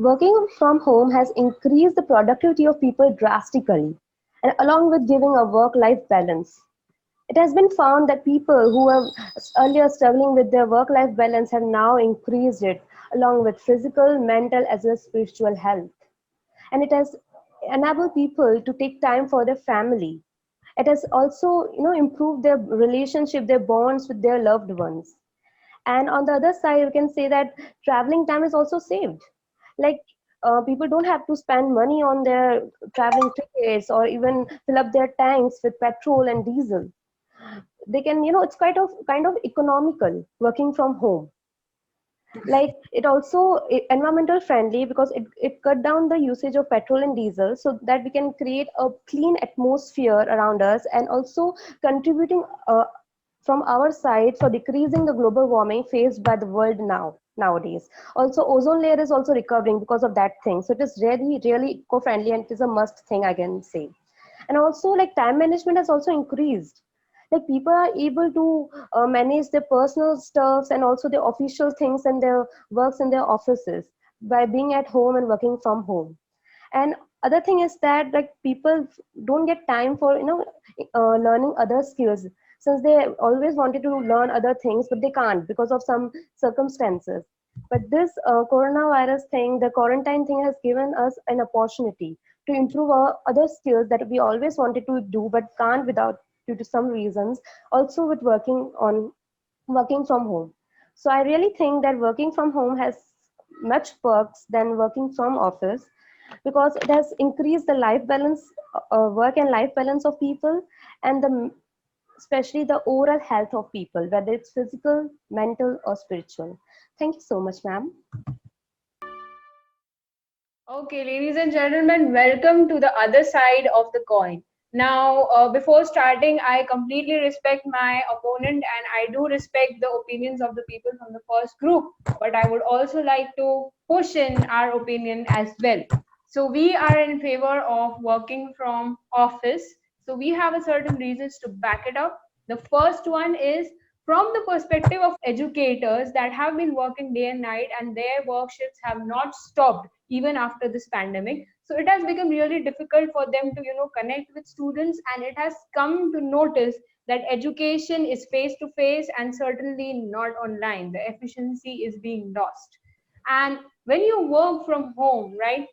Working from home has increased the productivity of people drastically, and along with giving a work-life balance. It has been found that people who were earlier struggling with their work-life balance have now increased it, along with physical, mental, as well as spiritual health. And it has enabled people to take time for their family. It has also, improved their relationship, their bonds with their loved ones. And on the other side, you can say that traveling time is also saved. Like, people don't have to spend money on their traveling tickets or even fill up their tanks with petrol and diesel. They can, it's kind of economical working from home. Like, it also environmental friendly because it cut down the usage of petrol and diesel, so that we can create a clean atmosphere around us, and also contributing from our side for decreasing the global warming faced by the world nowadays. Also, ozone layer is also recovering because of that thing, so it is really really eco-friendly, and it is a must thing, I can say. And also, like, time management has also increased. Like, people are able to manage their personal stuffs and also their official things and their works in their offices by being at home and working from home. And other thing is that, like, people don't get time for learning other skills, since they always wanted to learn other things but they can't because of some circumstances. But this coronavirus thing, the quarantine thing, has given us an opportunity to improve our other skills that we always wanted to do but can't without, due to some reasons, also with working from home. So I really think that working from home has much perks than working from office, because it has increased the life balance, work and life balance of people, and especially the overall health of people, whether it's physical, mental, or spiritual. Thank you so much, ma'am. Okay, ladies and gentlemen, welcome to the other side of the coin. Now, before starting, I completely respect my opponent and I do respect the opinions of the people from the first group, but I would also like to push in our opinion as well. So, we are in favor of working from office. So, we have a certain reasons to back it up. The first one is from the perspective of educators that have been working day and night and their work shifts have not stopped even after this pandemic, so it has become really difficult for them to connect with students, and it has come to notice that education is face to face and certainly not online. The efficiency is being lost. And when you work from home, right,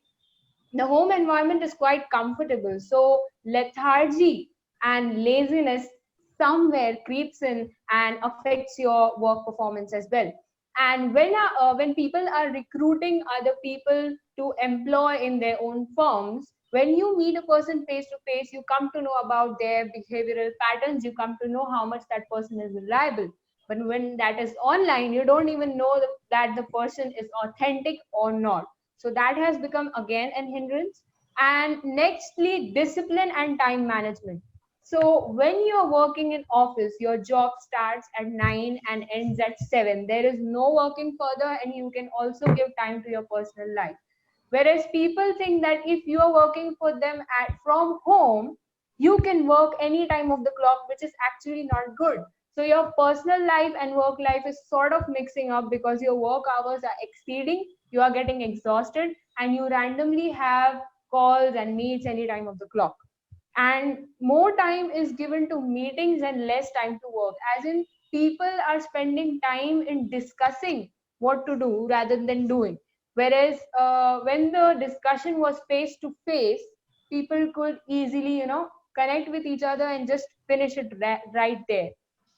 the home environment is quite comfortable, so lethargy and laziness somewhere creeps in and affects your work performance as well. And when people are recruiting other people to employ in their own firms, when you meet a person face to face, you come to know about their behavioral patterns, you come to know how much that person is reliable. But when that is online, you don't even know that the person is authentic or not. So that has become again an hindrance. And nextly, discipline and time management. So when you're working in office, your job starts at 9 and ends at 7. There is no working further, and you can also give time to your personal life. Whereas people think that if you are working for them from home, you can work any time of the clock, which is actually not good. So your personal life and work life is sort of mixing up because your work hours are exceeding, you are getting exhausted, and you randomly have calls and meets any time of the clock. And more time is given to meetings and less time to work, as in people are spending time in discussing what to do rather than doing. Whereas when the discussion was face to face, people could easily connect with each other and just finish it right there.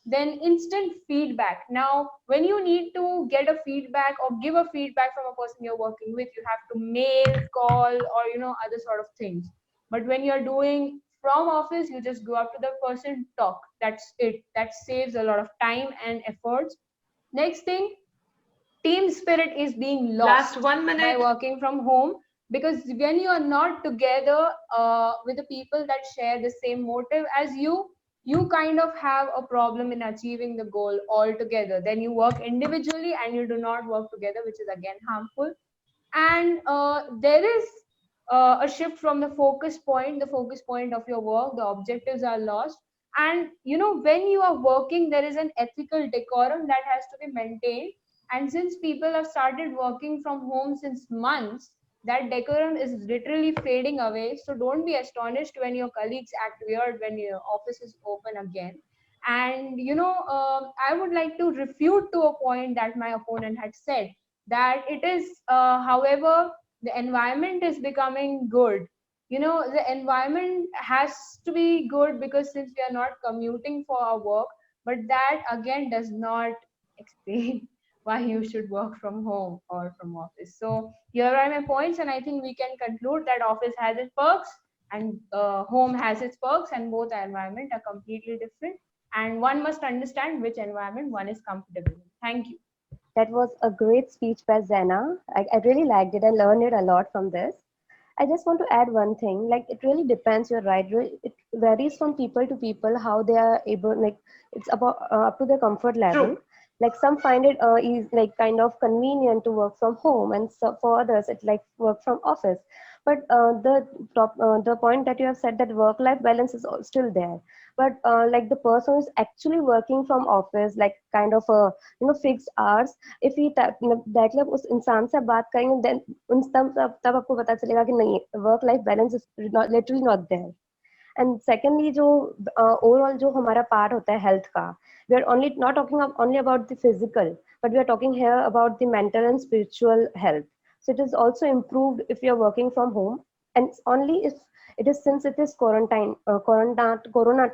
Then instant feedback. Now when you need to get a feedback or give a feedback from a person you're working with, you have to mail, call, or other sort of things. But when you're doing from office, you just go up to the person, talk. That's it. That saves a lot of time and efforts. Next thing, team spirit is being Last lost one by minute. working from home, because when you are not together with the people that share the same motive as you kind of have a problem in achieving the goal altogether. Then you work individually and you do not work together, which is again harmful. And there is a shift from the focus point of your work, the objectives are lost. And when you are working, there is an ethical decorum that has to be maintained. And since people have started working from home since months, that decorum is literally fading away. So don't be astonished when your colleagues act weird when your office is open again. And I would like to refute to a point that my opponent had said, that it is, however, the environment is becoming good. The environment has to be good because since we are not commuting for our work, but that again does not explain why you should work from home or from office. So here are my points, and I think we can conclude that office has its perks and home has its perks, and both environment are completely different. And one must understand which environment one is comfortable in. Thank you. That was a great speech by Zena. I really liked it. I learned it a lot from this. I just want to add one thing. Like it really depends. You're right. It varies from people to people how they are able. Like it's about up to their comfort level. True. Like some find it is like kind of convenient to work from home, and so for others it like work from office. But the point that you have said, that work-life balance is still there. But like the person who's actually working from office, like kind of a fixed hours, if we directली आप उस इंसान से बात करेंगे, then उन तब आपको पता चलेगा कि नहीं, work life balance is not literally not there. And secondly जो ओवरऑल जो हमारा पार्ट होता है हेल्थ का, we are only not talking only about the physical, but we are talking here about the mental and spiritual health. So it is also improved if you are working from home, and it's only if it is, since it is corona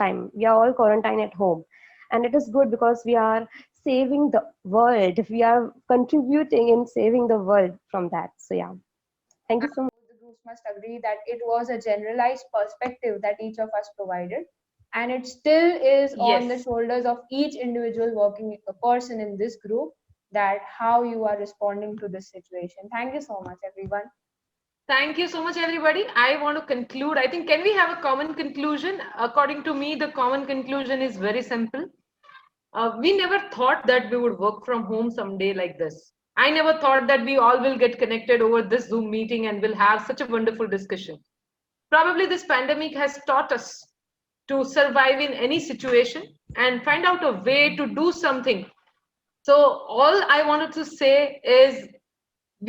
time, we are all quarantined at home, and it is good because we are saving the world, we are contributing in saving the world from that. So yeah, thank you so much. The groups must agree that it was a generalized perspective that each of us provided, and it still is on the Yes. shoulders of each individual working person in this group, that how you are responding to this situation. Thank you so much, everyone. Thank you so much, everybody. I want to conclude. I think, can we have a common conclusion? According to me, the common conclusion is very simple. We never thought that we would work from home someday like this. I never thought that we all will get connected over this Zoom meeting and will have such a wonderful discussion. Probably this pandemic has taught us to survive in any situation and find out a way to do something. So, all I wanted to say is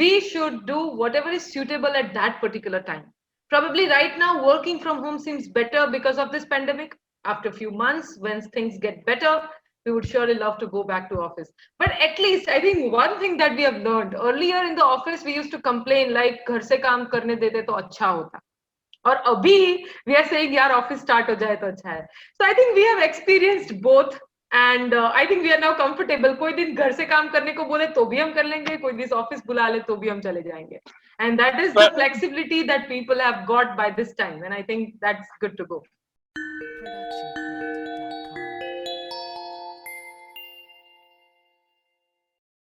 we should do whatever is suitable at that particular time. Probably right now, working from home seems better because of this pandemic. After a few months, when things get better, we would surely love to go back to office. But at least I think one thing that we have learned earlier in the office, we used to complain like घर से काम करने देते तो अच्छा होता. और अभी we are saying यार office start हो जाए तो अच्छा है. So I think we have experienced both. And I think we are now comfortable. कोई दिन घर से काम करने को बोले तो भी हम कर लेंगे, कोई दिन ऑफिस बुला ले तो भी हम चले जाएंगे. And that is the flexibility that people have got by this time, and I think that's good to go. Production.